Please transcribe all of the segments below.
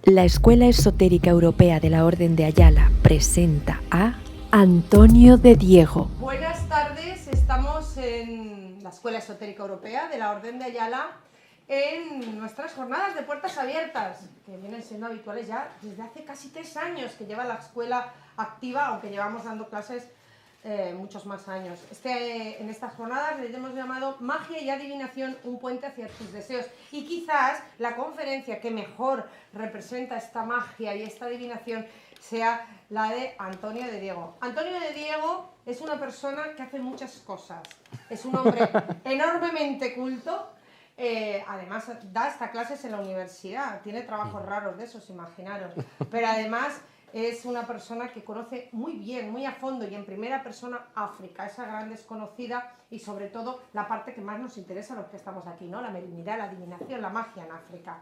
La Escuela Esotérica Europea de la Orden de Ayala presenta a Antonio de Diego. Buenas tardes, estamos en la Escuela Esotérica Europea de la Orden de Ayala en nuestras jornadas de puertas abiertas, que vienen siendo habituales ya desde hace casi 3 años que lleva la escuela activa, aunque llevamos dando clases muchos más años. En estas jornadas les hemos llamado Magia y Adivinación, un puente hacia tus deseos. Y quizás la conferencia que mejor representa esta magia y esta adivinación sea la de Antonio de Diego. Antonio de Diego es una persona que hace muchas cosas. Es un hombre enormemente culto. Además da hasta clases en la universidad. Tiene trabajos raros de esos, imaginaros. Pero además es una persona que conoce muy bien, muy a fondo y en primera persona África, esa gran desconocida y sobre todo la parte que más nos interesa a los que estamos aquí, ¿no? La mediunidad, la adivinación, la magia en África.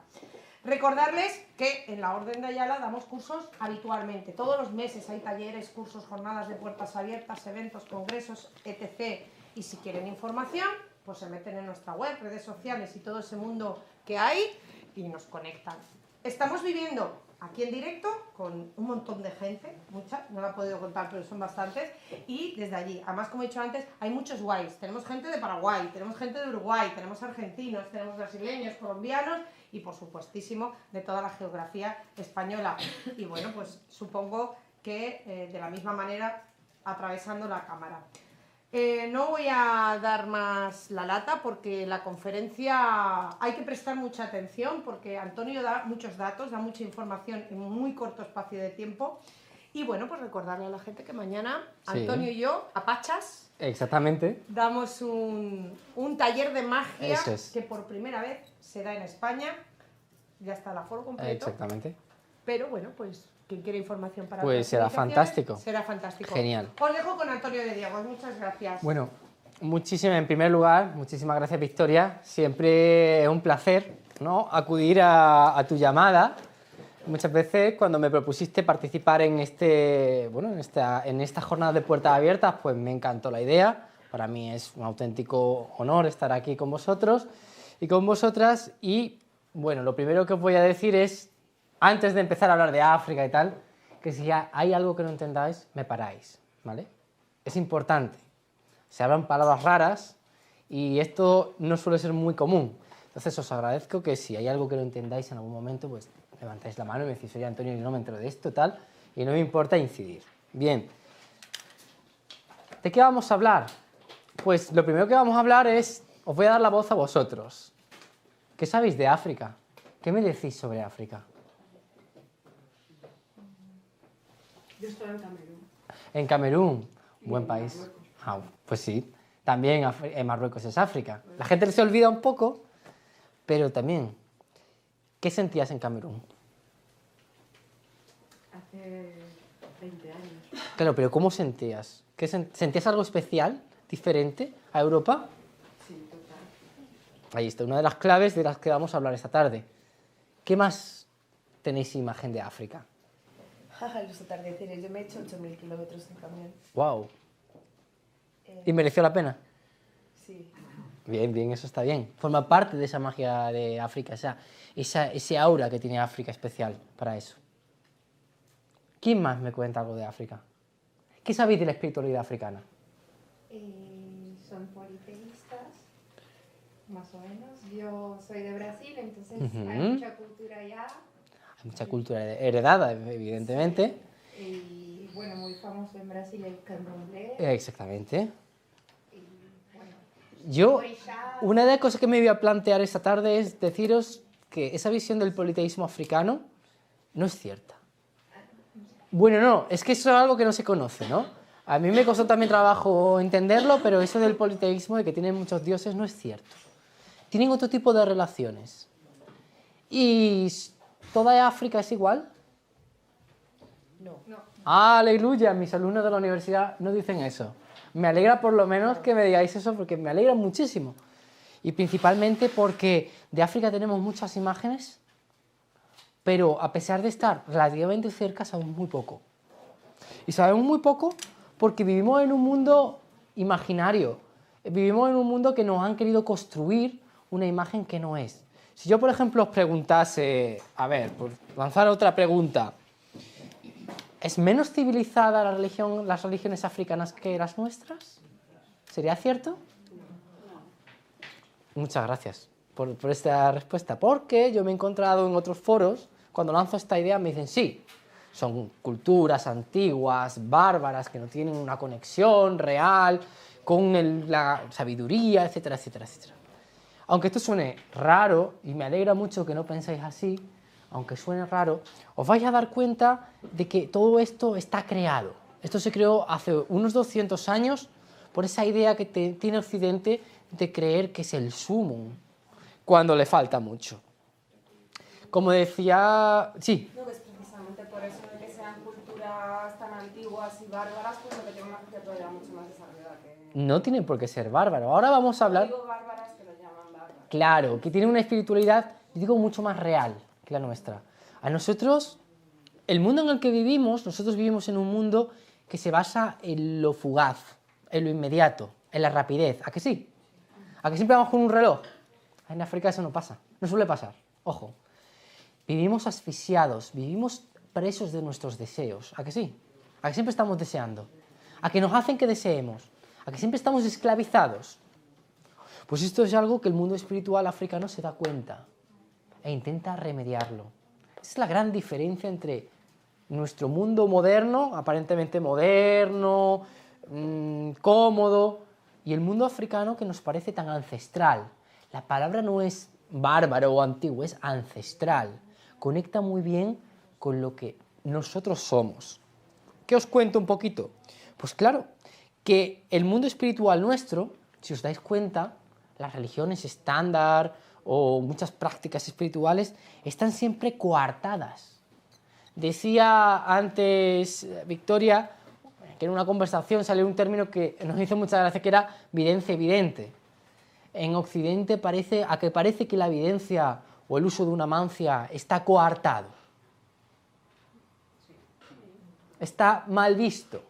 Recordarles que en la Orden de Ayala damos cursos habitualmente, todos los meses hay talleres, cursos, jornadas de puertas abiertas, eventos, congresos, etc. Y si quieren información, pues se meten en nuestra web, redes sociales y todo ese mundo que hay y nos conectan. Estamos viviendo aquí en directo con un montón de gente, mucha, no la he podido contar, pero son bastantes, y desde allí, además como he dicho antes, hay muchos guays, tenemos gente de Paraguay, tenemos gente de Uruguay, tenemos argentinos, tenemos brasileños, colombianos y por supuestísimo de toda la geografía española. Y bueno, pues supongo que de la misma manera atravesando la cámara. No voy a dar más la lata porque la conferencia hay que prestar mucha atención porque Antonio da muchos datos, da mucha información en muy corto espacio de tiempo. Y bueno, pues recordarle a la gente que mañana Antonio y yo, a Pachas, exactamente, damos un taller de magia que por primera vez se da en España. Ya está el aforo completo. Exactamente. Pero bueno, pues quien quiere información para pues será fantástico. Será fantástico. Genial. Os dejo con Antonio de Diego. Muchas gracias. Bueno, en primer lugar, muchísimas gracias, Victoria. Siempre es un placer, ¿no?, acudir a tu llamada. Muchas veces cuando me propusiste participar en esta jornada de puertas abiertas, pues me encantó la idea. Para mí es un auténtico honor estar aquí con vosotros y con vosotras. Y bueno, lo primero que os voy a decir es, antes de empezar a hablar de África y tal, que si hay algo que no entendáis, me paráis, ¿vale? Es importante. Se hablan palabras raras y esto no suele ser muy común. Entonces os agradezco que si hay algo que no entendáis en algún momento, pues levantáis la mano y me decís, oye, Antonio, yo no me entero de esto, tal, y no me importa incidir. Bien. ¿De qué vamos a hablar? Pues lo primero que vamos a hablar es, os voy a dar la voz a vosotros. ¿Qué sabéis de África? ¿Qué me decís sobre África? Yo estoy en Camerún. En Camerún, buen país. Pues sí, también en Marruecos es África. La gente se olvida un poco, pero también, ¿qué sentías en Camerún? Hace 20 años. Claro, pero ¿cómo sentías? ¿Sentías algo especial, diferente a Europa? Sí, total. Ahí está, una de las claves de las que vamos a hablar esta tarde. ¿Qué más tenéis imagen de África? Los atardeceres, yo me he hecho 8.000 kilómetros en camión. ¡Wow! ¿Y mereció la pena? Sí. Bien, bien, eso está bien. Forma parte de esa magia de África, ese aura que tiene África especial para eso. ¿Quién más me cuenta algo de África? ¿Qué sabéis de la espiritualidad africana? Son politeístas, más o menos. Yo soy de Brasil, entonces hay mucha cultura allá. Hay mucha cultura heredada, evidentemente. Y bueno, muy famoso en Brasil el candomblé. Exactamente. Y, bueno, Yo, una de las cosas que me voy a plantear esta tarde es deciros que esa visión del politeísmo africano no es cierta. Bueno, no, es que eso es algo que no se conoce, ¿no? A mí me costó también trabajo entenderlo, pero eso del politeísmo, de que tienen muchos dioses, no es cierto. Tienen otro tipo de relaciones. ¿Y toda África es igual? No. ¡Aleluya! Mis alumnos de la universidad no dicen eso. Me alegra por lo menos que me digáis eso, porque me alegra muchísimo. Y principalmente porque de África tenemos muchas imágenes, pero a pesar de estar relativamente cerca, sabemos muy poco. Y sabemos muy poco porque vivimos en un mundo imaginario. Vivimos en un mundo que nos han querido construir una imagen que no es. Si yo, por ejemplo, os preguntase, a ver, por lanzar otra pregunta, ¿es menos civilizada la religión, las religiones africanas que las nuestras? ¿Sería cierto? Muchas gracias por esta respuesta, porque yo me he encontrado en otros foros, cuando lanzo esta idea me dicen sí, son culturas antiguas, bárbaras, que no tienen una conexión real con la sabiduría, etcétera, etcétera, etcétera. Aunque esto suene raro, y me alegra mucho que no penséis así, aunque suene raro, os vais a dar cuenta de que todo esto está creado. Esto se creó hace unos 200 años por esa idea que tiene Occidente de creer que es el sumum, cuando le falta mucho. Como decía... Sí. No, que es precisamente por eso de que sean culturas tan antiguas y bárbaras, pues lo que tienen una sociedad mucho más desarrollada que... No tienen por qué ser bárbaros. Ahora vamos a hablar... No digo bárbaras, que lo llaman bárbaras. Claro, que tienen una espiritualidad, yo digo, mucho más real que la nuestra. A nosotros, el mundo en el que vivimos, nosotros vivimos en un mundo que se basa en lo fugaz, en lo inmediato, en la rapidez. ¿A que sí? ¿A que siempre vamos con un reloj? En África eso no pasa, no suele pasar. Ojo, vivimos asfixiados, vivimos presos de nuestros deseos. ¿A que sí? ¿A que siempre estamos deseando? ¿A que nos hacen que deseemos? ¿A que siempre estamos esclavizados? Pues esto es algo que el mundo espiritual africano se da cuenta e intenta remediarlo. Esa es la gran diferencia entre nuestro mundo moderno, aparentemente moderno, cómodo, y el mundo africano que nos parece tan ancestral. La palabra no es bárbaro o antiguo, es ancestral. Conecta muy bien con lo que nosotros somos. ¿Qué os cuento un poquito? Pues claro, que el mundo espiritual nuestro, si os dais cuenta, las religiones estándar o muchas prácticas espirituales están siempre coartadas. Decía antes Victoria que en una conversación salió un término que nos hizo mucha gracia, que era videncia evidente. En Occidente parece que la evidencia o el uso de una mancia está coartado. Está mal visto,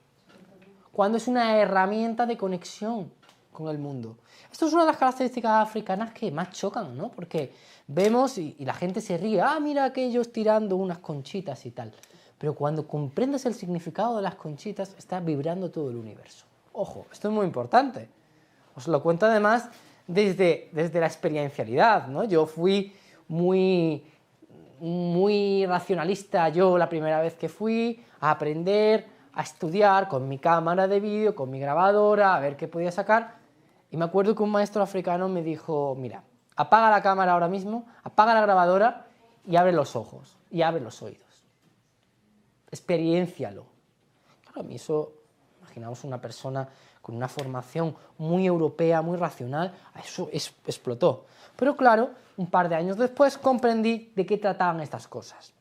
cuando es una herramienta de conexión con el mundo. Esto es una de las características africanas que más chocan, ¿no? Porque vemos y la gente se ríe, mira aquellos tirando unas conchitas y tal. Pero cuando comprendes el significado de las conchitas, está vibrando todo el universo. Ojo, esto es muy importante. Os lo cuento además desde la experiencialidad, ¿no? Yo fui muy racionalista yo la primera vez que fui a aprender, a estudiar con mi cámara de vídeo, con mi grabadora, a ver qué podía sacar. Y me acuerdo que un maestro africano me dijo, mira, apaga la cámara ahora mismo, apaga la grabadora y abre los ojos y abre los oídos. Experiencialo. Claro, a mí eso, imaginamos una persona con una formación muy europea, muy racional, eso explotó. Pero claro, un par de años después comprendí de qué trataban estas cosas.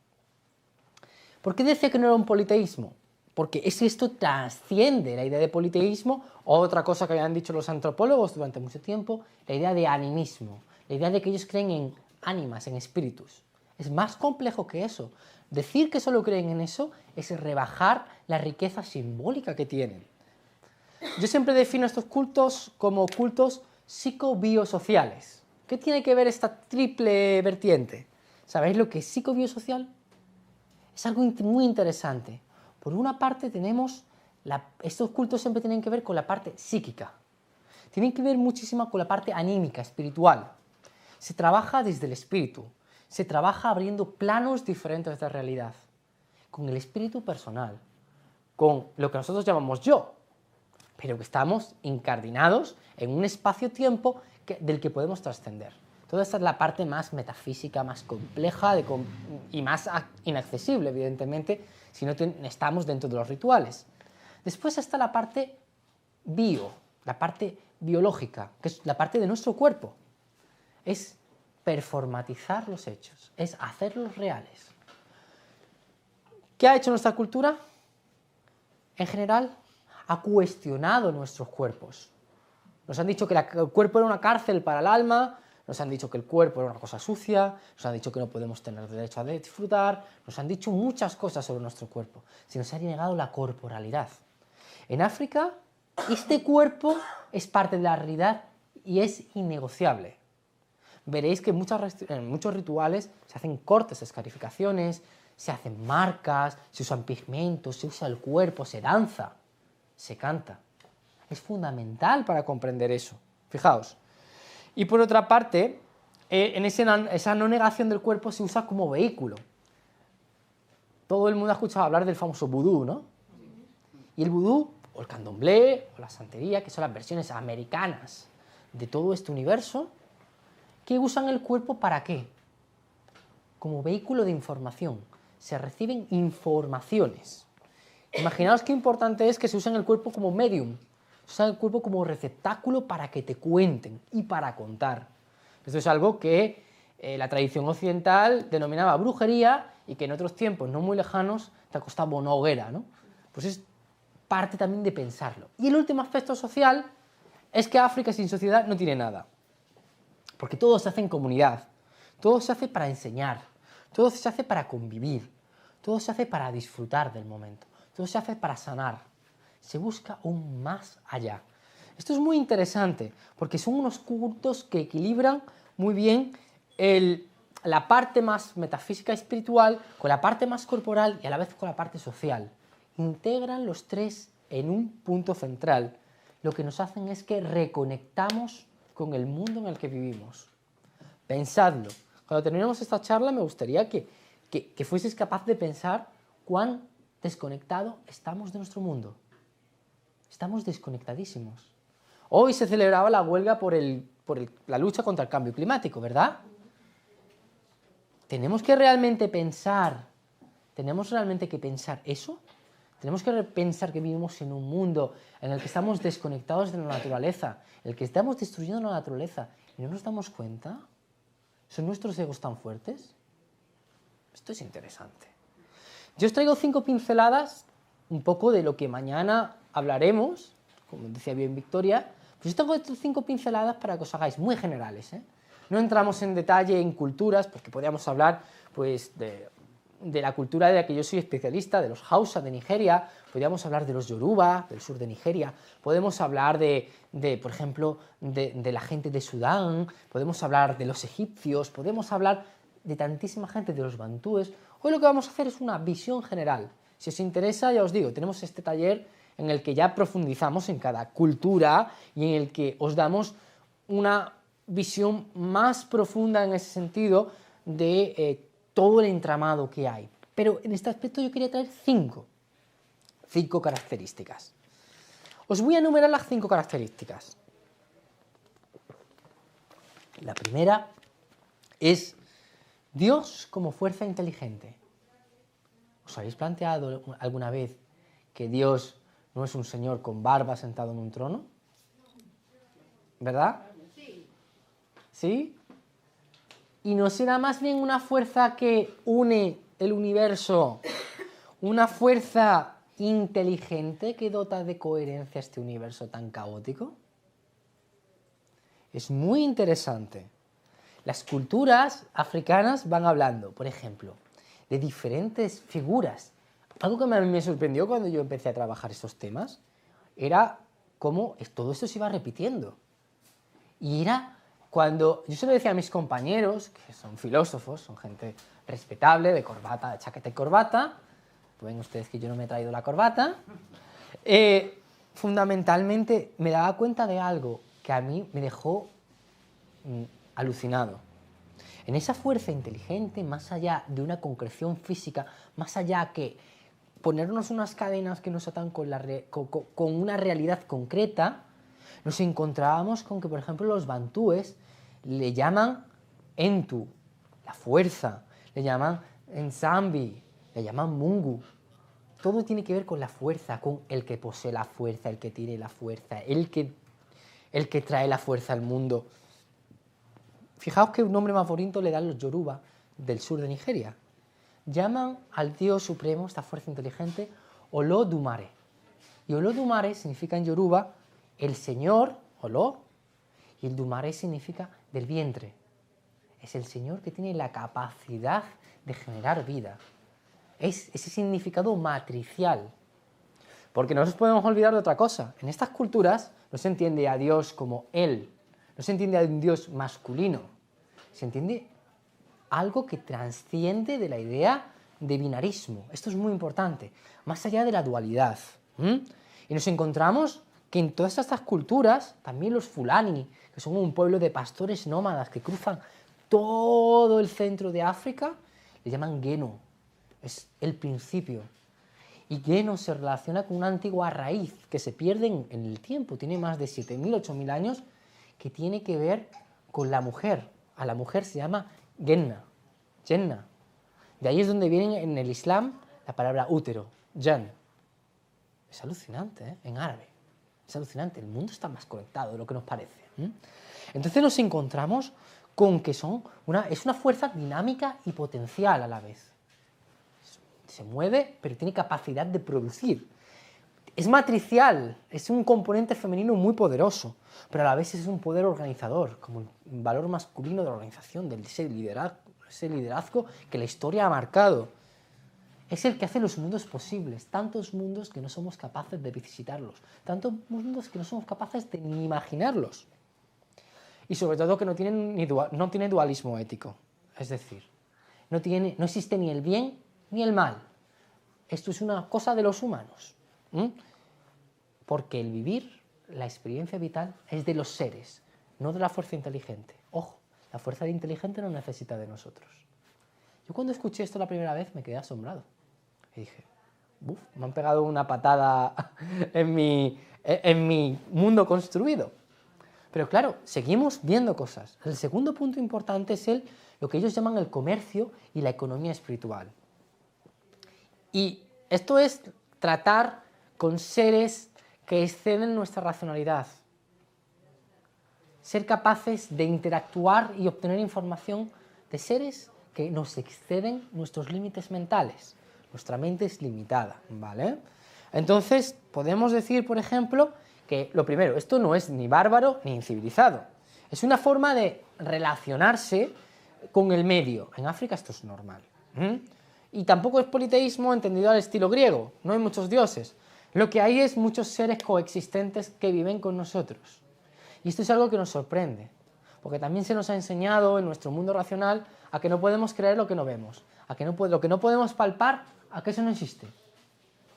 ¿Por qué decía que no era un politeísmo? Porque esto trasciende la idea de politeísmo, otra cosa que habían dicho los antropólogos durante mucho tiempo, la idea de animismo, la idea de que ellos creen en ánimas, en espíritus. Es más complejo que eso. Decir que solo creen en eso es rebajar la riqueza simbólica que tienen. Yo siempre defino estos cultos como cultos psicobiosociales. ¿Qué tiene que ver esta triple vertiente? ¿Sabéis lo que es psicobiosocial? Es algo muy interesante. Por una parte tenemos, estos cultos siempre tienen que ver con la parte psíquica. Tienen que ver muchísimo con la parte anímica, espiritual. Se trabaja desde el espíritu. Se trabaja abriendo planos diferentes de realidad. Con el espíritu personal. Con lo que nosotros llamamos yo. Pero que estamos incardinados en un espacio-tiempo del que podemos trascender. Toda esta es la parte más metafísica, más compleja y más inaccesible, evidentemente, si no estamos dentro de los rituales. Después está la parte la parte biológica, que es la parte de nuestro cuerpo. Es performatizar los hechos, es hacerlos reales. ¿Qué ha hecho nuestra cultura? En general, ha cuestionado nuestros cuerpos. Nos han dicho que el cuerpo era una cárcel para el alma, nos han dicho que el cuerpo era una cosa sucia, nos han dicho que no podemos tener derecho a disfrutar, nos han dicho muchas cosas sobre nuestro cuerpo. Se nos ha negado la corporalidad. En África, este cuerpo es parte de la realidad y es innegociable. veréis que en muchos rituales se hacen cortes, escarificaciones, se hacen marcas, se usan pigmentos, se usa el cuerpo, se danza, se canta. Es fundamental para comprender eso. Fijaos. Y por otra parte, esa no negación del cuerpo se usa como vehículo. Todo el mundo ha escuchado hablar del famoso vudú, ¿no? Y el vudú, o el candomblé, o la santería, que son las versiones americanas de todo este universo, que usan el cuerpo ¿para qué? Como vehículo de información. Se reciben informaciones. Imaginaos qué importante es que se use el cuerpo como medium, se usa el cuerpo como receptáculo para que te cuenten y para contar. Esto es algo que la tradición occidental denominaba brujería y que en otros tiempos no muy lejanos te ha costado una hoguera, ¿no? Pues es parte también de pensarlo. Y el último aspecto social es que África sin sociedad no tiene nada. Porque todo se hace en comunidad, todo se hace para enseñar, todo se hace para convivir, todo se hace para disfrutar del momento, todo se hace para sanar. Se busca un más allá. Esto es muy interesante porque son unos cultos que equilibran muy bien la parte más metafísica y espiritual con la parte más corporal y a la vez con la parte social. Integran los tres en un punto central. Lo que nos hacen es que reconectamos con el mundo en el que vivimos. Pensadlo. Cuando terminemos esta charla me gustaría que fueses capaz de pensar cuán desconectado estamos de nuestro mundo. Estamos desconectadísimos. Hoy se celebraba la huelga por la lucha contra el cambio climático, ¿verdad? ¿Tenemos que realmente pensar eso? ¿Tenemos que pensar que vivimos en un mundo en el que estamos desconectados de la naturaleza, en el que estamos destruyendo la naturaleza y no nos damos cuenta? ¿Son nuestros egos tan fuertes? Esto es interesante. Yo os traigo 5 pinceladas, un poco de lo que mañana hablaremos, como decía bien Victoria, pues yo tengo 5 pinceladas para que os hagáis muy generales, ¿eh? No entramos en detalle en culturas, porque podríamos hablar pues, de la cultura de la que yo soy especialista, de los Hausa de Nigeria, podríamos hablar de los Yoruba, del sur de Nigeria, podemos hablar por ejemplo, de la gente de Sudán, podemos hablar de los egipcios, podemos hablar de tantísima gente, de los bantúes. Hoy lo que vamos a hacer es una visión general. Si os interesa, ya os digo, tenemos este taller en el que ya profundizamos en cada cultura y en el que os damos una visión más profunda en ese sentido de todo el entramado que hay. Pero en este aspecto yo quería traer 5 características. Os voy a enumerar las 5 características. La primera es Dios como fuerza inteligente. ¿Os habéis planteado alguna vez que Dios no es un señor con barba sentado en un trono? ¿Verdad? ¿Sí? ¿Y no será más bien una fuerza que une el universo, una fuerza inteligente que dota de coherencia este universo tan caótico? Es muy interesante. Las culturas africanas van hablando, por ejemplo, de diferentes figuras. Algo que a mí me sorprendió cuando yo empecé a trabajar estos temas era cómo todo esto se iba repitiendo. Y era cuando yo se lo decía a mis compañeros, que son filósofos, son gente respetable, de corbata, de chaqueta y corbata, ven ustedes que yo no me he traído la corbata, fundamentalmente me daba cuenta de algo que a mí me dejó alucinado. En esa fuerza inteligente, más allá de una concreción física, más allá que ponernos unas cadenas que nos atan con una realidad concreta, nos encontrábamos con que, por ejemplo, los bantúes le llaman Entu, la fuerza, le llaman Nsambi, le llaman Mungu. Todo tiene que ver con la fuerza, con el que posee la fuerza, el que tiene la fuerza, el que trae la fuerza al mundo. Fijaos qué nombre más bonito le dan los Yoruba del sur de Nigeria. Llaman al Dios supremo, esta fuerza inteligente, Olodumare. Y Olodumare significa en Yoruba el Señor, Olo, y el Dumare significa del vientre. Es el Señor que tiene la capacidad de generar vida. Es ese significado matricial. Porque no nos podemos olvidar de otra cosa. En estas culturas no se entiende a Dios como Él, no se entiende a un Dios masculino, se entiende algo que trasciende de la idea de binarismo. Esto es muy importante, más allá de la dualidad. Y nos encontramos que en todas estas culturas, también los fulani, que son un pueblo de pastores nómadas que cruzan todo el centro de África, le llaman Geno, es el principio. Y Geno se relaciona con una antigua raíz que se pierde en el tiempo, tiene más de 7.000, 8.000 años, que tiene que ver con la mujer. A la mujer se llama Genna, Jenna. De ahí es donde viene en el Islam la palabra útero, Jan. Es alucinante, ¿eh? En árabe. Es alucinante, el mundo está más conectado de lo que nos parece. Entonces nos encontramos con que es una fuerza dinámica y potencial a la vez. Se mueve, pero tiene capacidad de producir. Es matricial, es un componente femenino muy poderoso, pero a la vez es un poder organizador, como el valor masculino de la organización, de ese liderazgo que la historia ha marcado. Es el que hace los mundos posibles, tantos mundos que no somos capaces de visitarlos, tantos mundos que no somos capaces de ni imaginarlos. Y sobre todo que no tiene dualismo ético, es decir, no existe ni el bien ni el mal. Esto es una cosa de los humanos. Porque el vivir, la experiencia vital, es de los seres, no de la fuerza inteligente. Ojo, la fuerza inteligente no necesita de nosotros. Yo cuando escuché esto la primera vez me quedé asombrado. Y dije, me han pegado una patada en mi mundo construido. Pero claro, seguimos viendo cosas. El segundo punto importante es lo que ellos llaman el comercio y la economía espiritual. Y esto es tratar con seres que exceden nuestra racionalidad. Ser capaces de interactuar y obtener información de seres que nos exceden nuestros límites mentales. Nuestra mente es limitada, ¿vale? Entonces, podemos decir, por ejemplo, que lo primero, esto no es ni bárbaro ni incivilizado. Es una forma de relacionarse con el medio. En África esto es normal. Y tampoco es politeísmo entendido al estilo griego. No hay muchos dioses. Lo que hay es muchos seres coexistentes que viven con nosotros. Y esto es algo que nos sorprende, porque también se nos ha enseñado en nuestro mundo racional a que no podemos creer lo que no vemos, a que lo que no podemos palpar, a que eso no existe.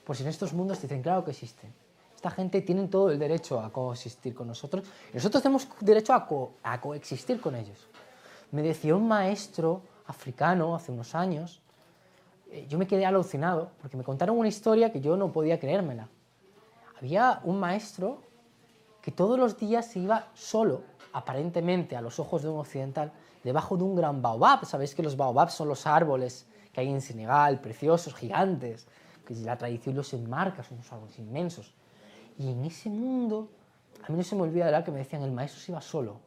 Pues en estos mundos dicen, claro que existen. Esta gente tiene todo el derecho a coexistir con nosotros y nosotros tenemos derecho a coexistir con ellos. Me decía un maestro africano hace unos años, yo me quedé alucinado porque me contaron una historia que yo no podía creérmela. Había un maestro que todos los días se iba solo, aparentemente a los ojos de un occidental, debajo de un gran baobab. Sabéis que los baobabs son los árboles que hay en Senegal, preciosos, gigantes, que la tradición los enmarca, son unos árboles inmensos. Y en ese mundo, a mí no se me olvida de la que me decían, el maestro se iba solo,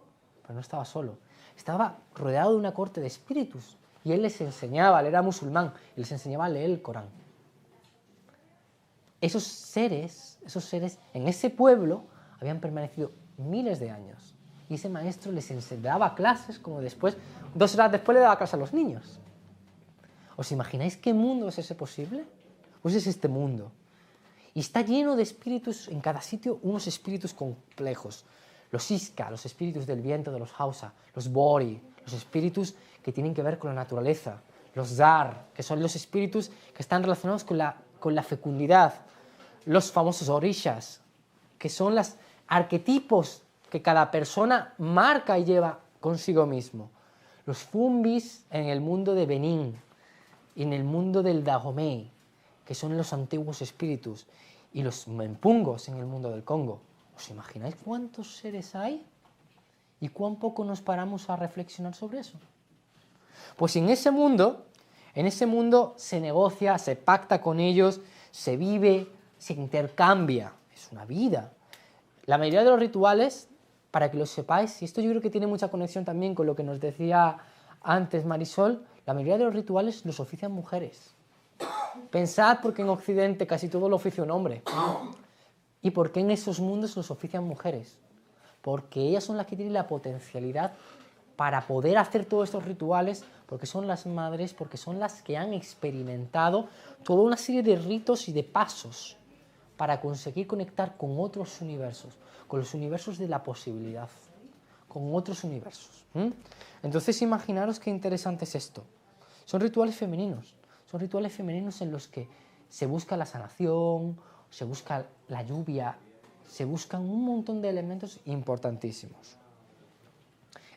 pero no estaba solo. Estaba rodeado de una corte de espíritus y él les enseñaba, él era musulmán, y les enseñaba a leer el Corán. Esos seres en ese pueblo habían permanecido miles de años. Y ese maestro les daba clases, como después, 2 horas después le daba clases a los niños. ¿Os imagináis qué mundo es ese posible? Pues es este mundo. Y está lleno de espíritus, en cada sitio, unos espíritus complejos. Los Iska, los espíritus del viento de los Hausa, los Bori, los espíritus que tienen que ver con la naturaleza, los Zar, que son los espíritus que están relacionados con la fecundidad, los famosos Orishas, que son los arquetipos que cada persona marca y lleva consigo mismo. Los Fumbis en el mundo de Benín y en el mundo del Dahomey, que son los antiguos espíritus, y los Mempungos en el mundo del Congo. ¿Os imagináis cuántos seres hay? ¿Y cuán poco nos paramos a reflexionar sobre eso? Pues en ese mundo se negocia, se pacta con ellos, se vive, se intercambia. Es una vida. La mayoría de los rituales, para que lo sepáis, y esto yo creo que tiene mucha conexión también con lo que nos decía antes Marisol, la mayoría de los rituales los ofician mujeres. Pensad porque en Occidente casi todo lo oficia un hombre. ¿Y por qué en esos mundos los ofician mujeres? Porque ellas son las que tienen la potencialidad para poder hacer todos estos rituales, porque son las madres, porque son las que han experimentado toda una serie de ritos y de pasos para conseguir conectar con otros universos, con los universos de la posibilidad, con otros universos. Entonces imaginaros qué interesante es esto. Son rituales femeninos en los que se busca la sanación, se busca la lluvia, se buscan un montón de elementos importantísimos.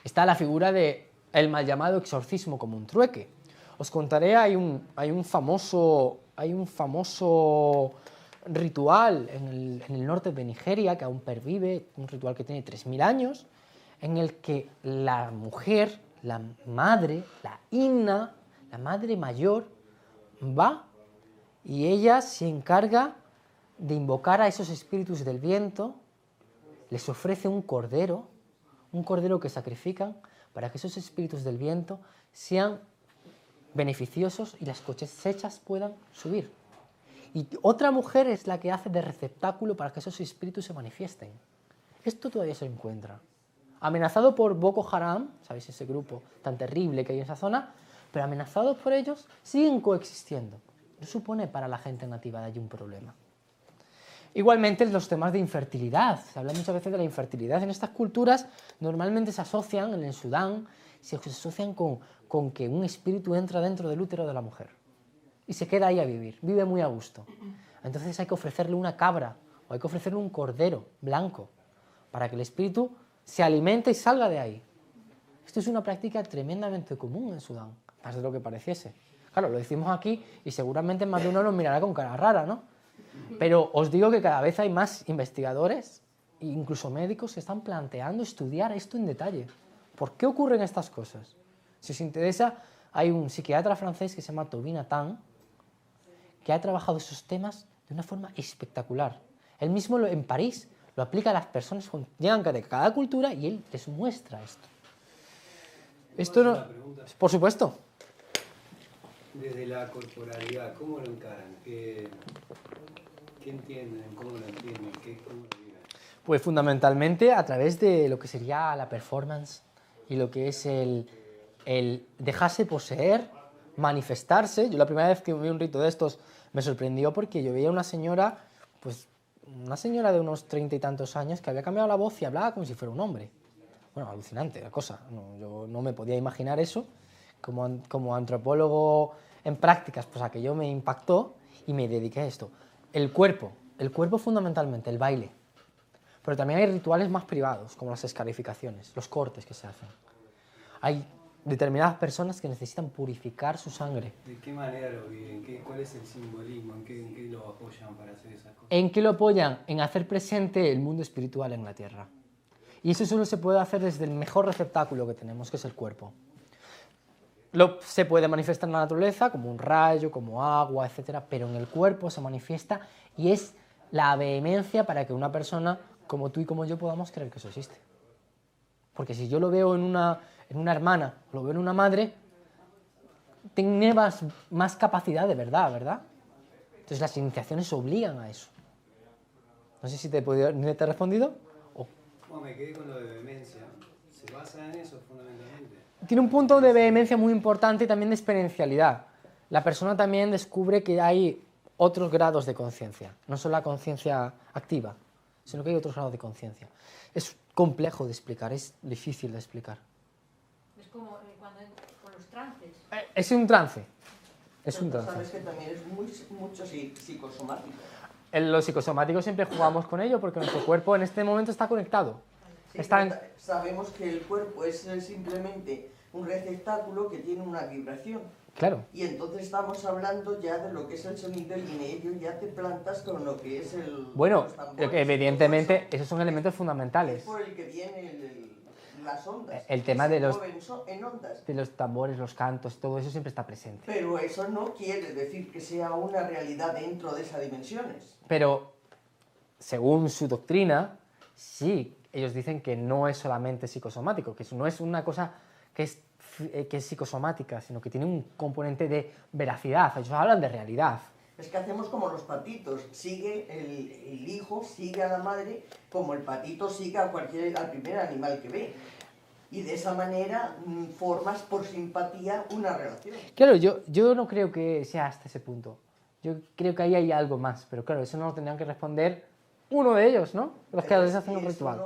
Está la figura del mal llamado exorcismo como un trueque. Os contaré, hay un famoso ritual en el norte de Nigeria, que aún pervive, un ritual que tiene 3000 años, en el que la mujer, la madre, la Inna, la madre mayor, va y ella se encarga de invocar a esos espíritus del viento, les ofrece un cordero que sacrifican para que esos espíritus del viento sean beneficiosos y las cosechas puedan subir. Y otra mujer es la que hace de receptáculo para que esos espíritus se manifiesten. Esto todavía se encuentra. Amenazado por Boko Haram, ¿sabéis ese grupo tan terrible que hay en esa zona? Pero amenazados por ellos, siguen coexistiendo. No supone para la gente nativa de allí un problema. Igualmente los temas de infertilidad. Se habla muchas veces de la infertilidad. En estas culturas normalmente se asocian, en el Sudán, se asocian con que un espíritu entra dentro del útero de la mujer y se queda ahí a vivir, vive muy a gusto. Entonces hay que ofrecerle una cabra o hay que ofrecerle un cordero blanco para que el espíritu se alimente y salga de ahí. Esto es una práctica tremendamente común en Sudán, más de lo que pareciese. Claro, lo decimos aquí y seguramente más de uno nos mirará con cara rara, ¿no? Pero os digo que cada vez hay más investigadores e incluso médicos que están planteando estudiar esto en detalle. ¿Por qué ocurren estas cosas? Si os interesa, hay un psiquiatra francés que se llama Tobin Attan, que ha trabajado esos temas de una forma espectacular. Él mismo en París lo aplica a las personas que llegan de cada cultura y él les muestra esto. Esto no... Por supuesto. Desde la corporalidad, ¿cómo lo encaran? ¿Qué entienden? ¿Cómo lo entienden? ¿Cómo lo viven? Pues fundamentalmente a través de lo que sería la performance y lo que es el dejarse poseer, manifestarse. Yo la primera vez que vi un rito de estos me sorprendió porque yo veía una señora, pues una señora de unos 30 y tantos años que había cambiado la voz y hablaba como si fuera un hombre. Bueno, alucinante la cosa. No, yo no me podía imaginar eso. Como antropólogo en prácticas, pues aquello me impactó y me dediqué a esto. El cuerpo fundamentalmente, el baile. Pero también hay rituales más privados, como las escarificaciones, los cortes que se hacen. Hay determinadas personas que necesitan purificar su sangre. ¿De qué manera lo viven? ¿Cuál es el simbolismo? ¿En qué lo apoyan para hacer esas cosas? ¿En qué lo apoyan? En hacer presente el mundo espiritual en la tierra. Y eso solo se puede hacer desde el mejor receptáculo que tenemos, que es el cuerpo. Se puede manifestar en la naturaleza como un rayo, como agua, etc. Pero en el cuerpo se manifiesta y es la vehemencia para que una persona como tú y como yo podamos creer que eso existe. Porque si yo lo veo en una hermana, lo veo en una madre, tiene más capacidad de verdad, ¿verdad? Entonces las iniciaciones obligan a eso. No sé si te he respondido. Bueno, me quedé con lo de vehemencia. ¿Se basa en eso fundamentalmente? Tiene un punto de vehemencia muy importante y también de experiencialidad. La persona también descubre que hay otros grados de conciencia, no solo la conciencia activa, sino que hay otros grados de conciencia. Es complejo de explicar, es difícil de explicar. Es como con los trances. Es un trance. Es un trance. Sabes que también es mucho psicosomático. En los psicosomáticos siempre jugamos con ello porque nuestro cuerpo en este momento está conectado. Sí, sabemos que el cuerpo es simplemente un receptáculo que tiene una vibración. Claro. Y entonces estamos hablando ya de lo que es el sonido y en ello ya te plantas con lo que es el... Bueno, evidentemente esos son elementos fundamentales. Es por el que vienen las ondas. El tema de los tambores, los cantos, todo eso siempre está presente. Pero eso no quiere decir que sea una realidad dentro de esas dimensiones. Pero, según su doctrina, sí, ellos dicen que no es solamente psicosomático, que no es una cosa que es psicosomática, sino que tiene un componente de veracidad. Ellos hablan de realidad. Es que hacemos como los patitos, sigue el hijo, sigue a la madre, como el patito sigue al primer animal que ve. Y de esa manera formas por simpatía una relación. Claro, yo no creo que sea hasta ese punto. Yo creo que ahí hay algo más, pero claro, eso no lo tendrían que responder uno de ellos, ¿no? Los que les hacen un ritual.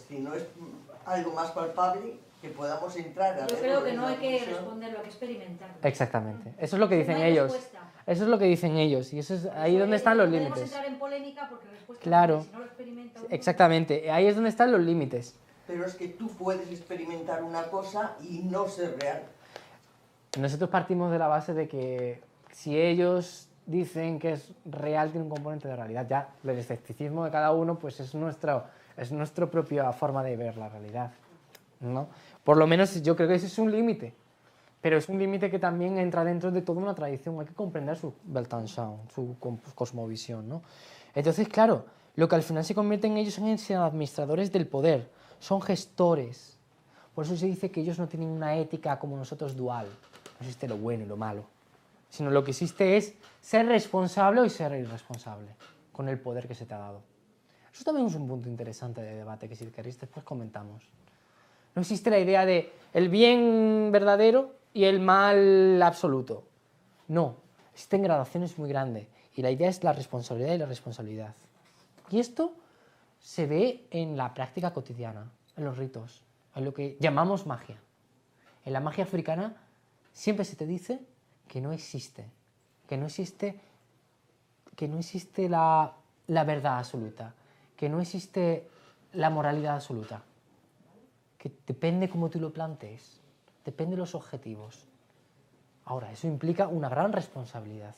Si no es algo más palpable, que podamos entrar a Yo verlo creo que en no la hay que televisión. responderlo, hay que experimentarlo. Exactamente. Eso es lo que dicen No hay ellos. respuesta. Eso es lo que dicen ellos. Y eso es ahí Eso donde es, están no los podemos límites. entrar en polémica porque respuesta Claro. no hay, si no lo experimenta uno. Exactamente. Ahí es donde están los límites. Pero es que tú puedes experimentar una cosa y no ser real. Nosotros partimos de la base de que si ellos dicen que es real, tiene un componente de realidad. Ya el escepticismo de cada uno pues es nuestra propia forma de ver la realidad, ¿no? Por lo menos yo creo que ese es un límite, pero es un límite que también entra dentro de toda una tradición. Hay que comprender su Weltanschauung, su cosmovisión, ¿no? Entonces, claro, lo que al final se convierte en ellos es en administradores del poder, son gestores. Por eso se dice que ellos no tienen una ética como nosotros dual. No existe lo bueno y lo malo, sino lo que existe es ser responsable y ser irresponsable con el poder que se te ha dado. Eso también es un punto interesante de debate que si queréis después comentamos. No existe la idea de el bien verdadero y el mal absoluto. No, existen gradaciones muy grandes y la idea es la responsabilidad y la responsabilidad. Y esto se ve en la práctica cotidiana, en los ritos, en lo que llamamos magia. En la magia africana siempre se te dice que no existe la verdad absoluta, que no existe la moralidad absoluta, que depende cómo tú lo plantees, depende de los objetivos. Ahora, eso implica una gran responsabilidad.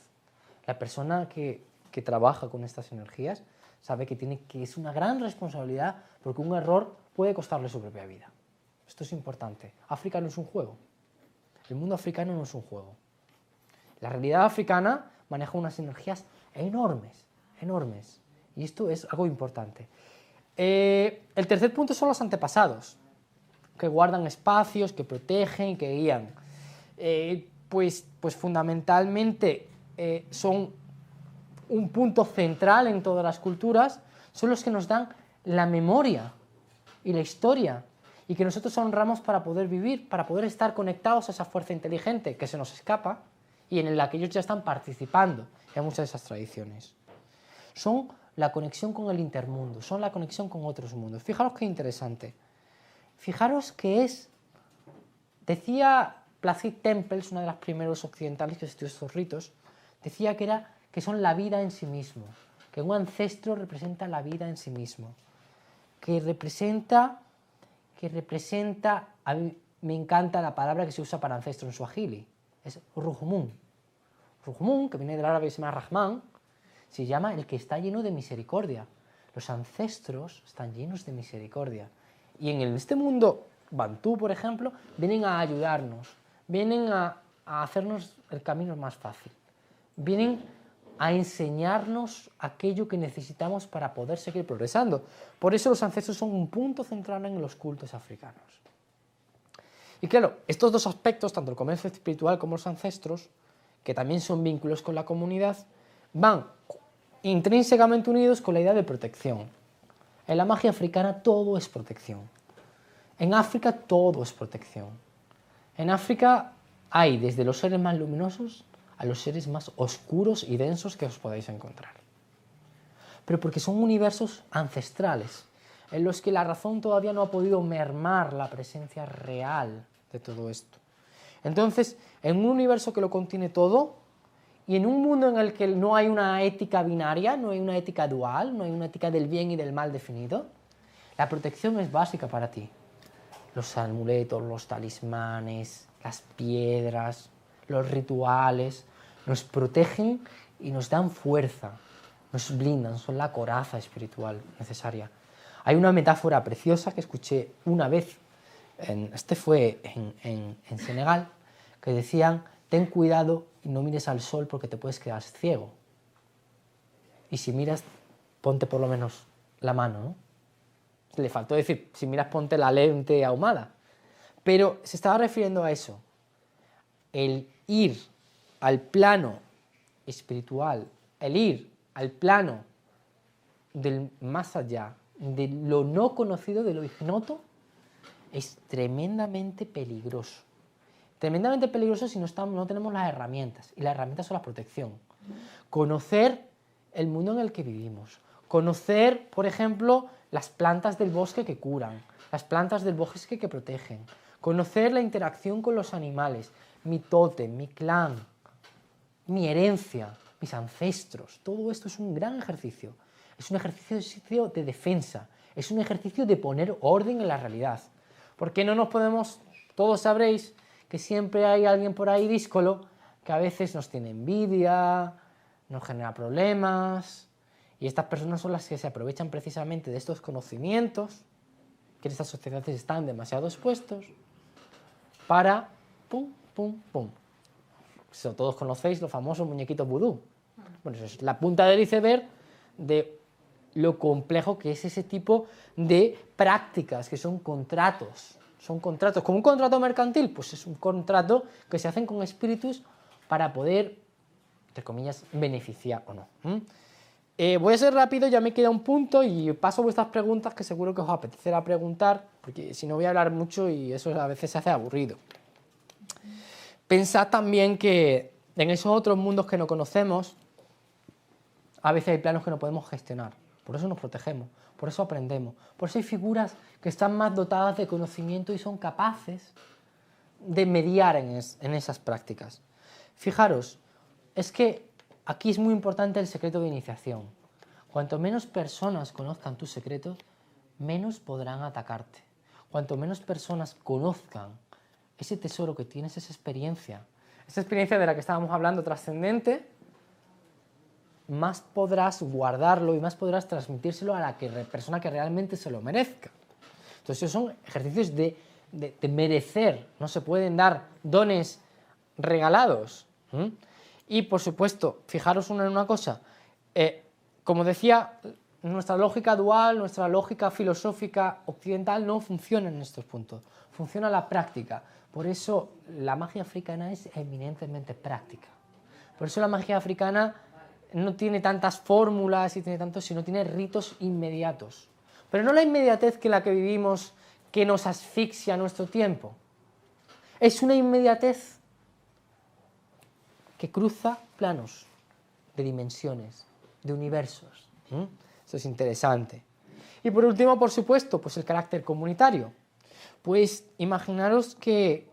La persona que trabaja con estas energías sabe que es una gran responsabilidad porque un error puede costarle su propia vida. Esto es importante. África no es un juego. El mundo africano no es un juego. La realidad africana maneja unas energías enormes, enormes. Y esto es algo importante. El tercer punto son los antepasados, que guardan espacios, que protegen, que guían. Pues fundamentalmente son un punto central en todas las culturas, son los que nos dan la memoria y la historia, y que nosotros honramos para poder vivir, para poder estar conectados a esa fuerza inteligente que se nos escapa y en la que ellos ya están participando en muchas de esas tradiciones. Son la conexión con el intermundo, son la conexión con otros mundos. Fijaros qué interesante. Fijaros que decía Placid Tempels, una de las primeros occidentales que estudió estos ritos, decía que son la vida en sí mismo, que un ancestro representa la vida en sí mismo, que representa, a mí me encanta la palabra que se usa para ancestro en suajili, es Ruhumun. Ruhumun, que viene del árabe y se llama Rahman, se llama el que está lleno de misericordia. Los ancestros están llenos de misericordia. Y en este mundo bantú, por ejemplo, vienen a ayudarnos, vienen a hacernos el camino más fácil, vienen a enseñarnos aquello que necesitamos para poder seguir progresando. Por eso los ancestros son un punto central en los cultos africanos. Y claro, estos dos aspectos, tanto el comercio espiritual como los ancestros, que también son vínculos con la comunidad, van intrínsecamente unidos con la idea de protección. En la magia africana todo es protección. En África todo es protección. En África hay desde los seres más luminosos a los seres más oscuros y densos que os podáis encontrar. Pero porque son universos ancestrales, en los que la razón todavía no ha podido mermar la presencia real de todo esto. Entonces, en un universo que lo contiene todo, y en un mundo en el que no hay una ética binaria, no hay una ética dual, no hay una ética del bien y del mal definido, la protección es básica para ti. Los amuletos, los talismanes, las piedras, los rituales, nos protegen y nos dan fuerza, nos blindan, son la coraza espiritual necesaria. Hay una metáfora preciosa que escuché una vez, fue en Senegal, que decían, ten cuidado y no mires al sol porque te puedes quedar ciego. Y si miras, ponte por lo menos la mano, ¿no? Le faltó decir, si miras, ponte la lente ahumada. Pero se estaba refiriendo a eso. El ir al plano espiritual, el ir al plano del más allá, de lo no conocido, de lo ignoto, es tremendamente peligroso. Tremendamente peligroso si no tenemos las herramientas, y las herramientas son la protección. Conocer el mundo en el que vivimos, conocer, por ejemplo, las plantas del bosque que curan, las plantas del bosque que protegen, conocer la interacción con los animales, mi tótem, mi clan, mi herencia, mis ancestros. Todo esto es un gran ejercicio. Es un ejercicio de defensa, es un ejercicio de poner orden en la realidad. Porque no nos podemos, todos sabréis que siempre hay alguien por ahí díscolo que a veces nos tiene envidia, nos genera problemas, y estas personas son las que se aprovechan precisamente de estos conocimientos que en estas sociedades están demasiado expuestos para pum, pum, pum. Eso, todos conocéis los famosos muñequitos vudú. Bueno, eso es la punta del iceberg de lo complejo que es ese tipo de prácticas, que son contratos. Son contratos, como un contrato mercantil, pues es un contrato que se hacen con espíritus para poder, entre comillas, beneficiar o no. Voy a ser rápido, ya me queda un punto y paso vuestras preguntas que seguro que os apetecerá preguntar, porque si no voy a hablar mucho y eso a veces se hace aburrido. Pensad también que en esos otros mundos que no conocemos, a veces hay planos que no podemos gestionar, por eso nos protegemos, por eso aprendemos, por eso hay figuras que están más dotadas de conocimiento y son capaces de mediar en esas prácticas. Fijaros, es que aquí es muy importante el secreto de iniciación. Cuanto menos personas conozcan tus secretos, menos podrán atacarte. Cuanto menos personas conozcan ese tesoro que tienes, esa experiencia de la que estábamos hablando, trascendente, más podrás guardarlo y más podrás transmitírselo a la persona que realmente se lo merezca. Entonces, esos son ejercicios de merecer, no se pueden dar dones regalados. Y, por supuesto, fijaros en una cosa, como decía, nuestra lógica dual, nuestra lógica filosófica occidental no funciona en estos puntos, funciona la práctica. Por eso la magia africana es eminentemente práctica. Por eso la magia africana no tiene tantas fórmulas y tiene tantos, sino tiene ritos inmediatos. Pero no la inmediatez que la que vivimos, que nos asfixia nuestro tiempo. Es una inmediatez que cruza planos de dimensiones, de universos. Eso es interesante. Y por último, por supuesto, pues el carácter comunitario. Pues imaginaros que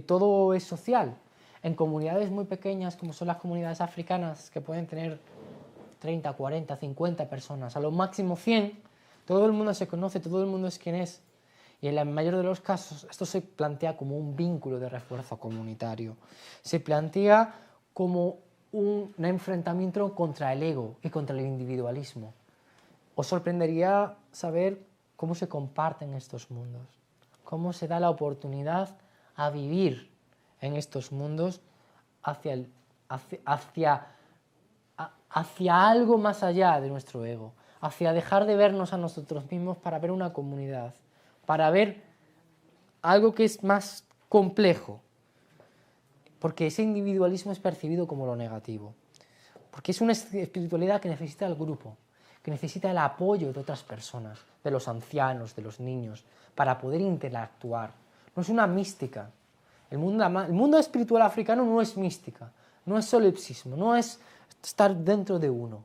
todo es social. En comunidades muy pequeñas, como son las comunidades africanas, que pueden tener 30, 40, 50 personas, a lo máximo 100, todo el mundo se conoce, todo el mundo es quien es. Y en la mayor de los casos, esto se plantea como un vínculo de refuerzo comunitario. Se plantea como un enfrentamiento contra el ego y contra el individualismo. Os sorprendería saber cómo se comparten estos mundos, cómo se da la oportunidad a vivir en estos mundos hacia algo más allá de nuestro ego, hacia dejar de vernos a nosotros mismos para ver una comunidad, para ver algo que es más complejo, porque ese individualismo es percibido como lo negativo, porque es una espiritualidad que necesita el grupo, que necesita el apoyo de otras personas, de los ancianos, de los niños, para poder interactuar. No es una mística. El mundo espiritual africano no es mística, no es solipsismo, no es estar dentro de uno,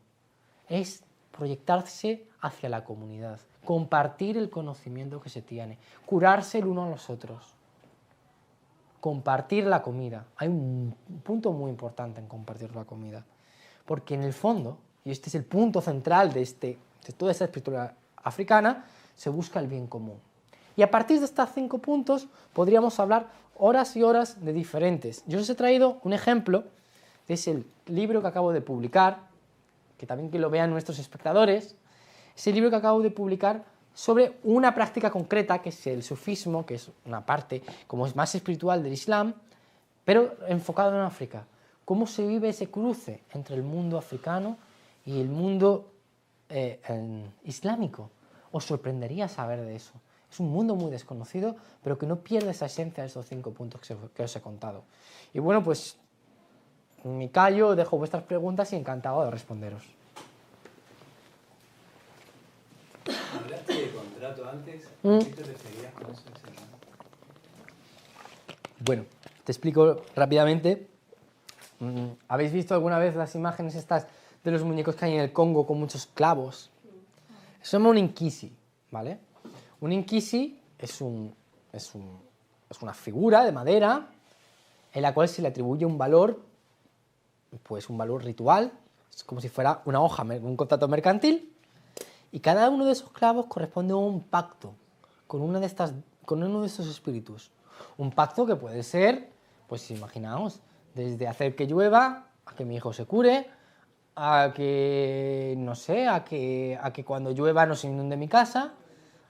es proyectarse hacia la comunidad, compartir el conocimiento que se tiene, curarse el uno a los otros, compartir la comida. Hay un punto muy importante en compartir la comida, porque en el fondo, y este es el punto central de toda esta espiritualidad africana, se busca el bien común. Y a partir de estos 5 puntos podríamos hablar horas y horas de diferentes. Yo os he traído un ejemplo, que es el libro que acabo de publicar, que también que lo vean nuestros espectadores, es el libro que acabo de publicar sobre una práctica concreta, que es el sufismo, que es una parte como es más espiritual del Islam, pero enfocado en África. Cómo se vive ese cruce entre el mundo africano y el mundo islámico. Os sorprendería saber de eso. Es un mundo muy desconocido, pero que no pierde esa esencia de estos 5 puntos que os he contado. Y bueno, pues me callo, dejo vuestras preguntas y encantado de responderos. Hablaste de contrato antes, ¿a qué te referías con eso? Bueno, te explico rápidamente. ¿Habéis visto alguna vez las imágenes estas de los muñecos que hay en el Congo con muchos clavos? Eso se llama un inkisi, ¿vale? Un inquisi es una figura de madera en la cual se le atribuye un valor, pues un valor ritual, es como si fuera una hoja, un contrato mercantil, y cada uno de esos clavos corresponde a un pacto con uno de estos espíritus. Un pacto que puede ser, pues imaginaos, desde hacer que llueva, a que mi hijo se cure, a que, no sé, a que cuando llueva no se inunde mi casa,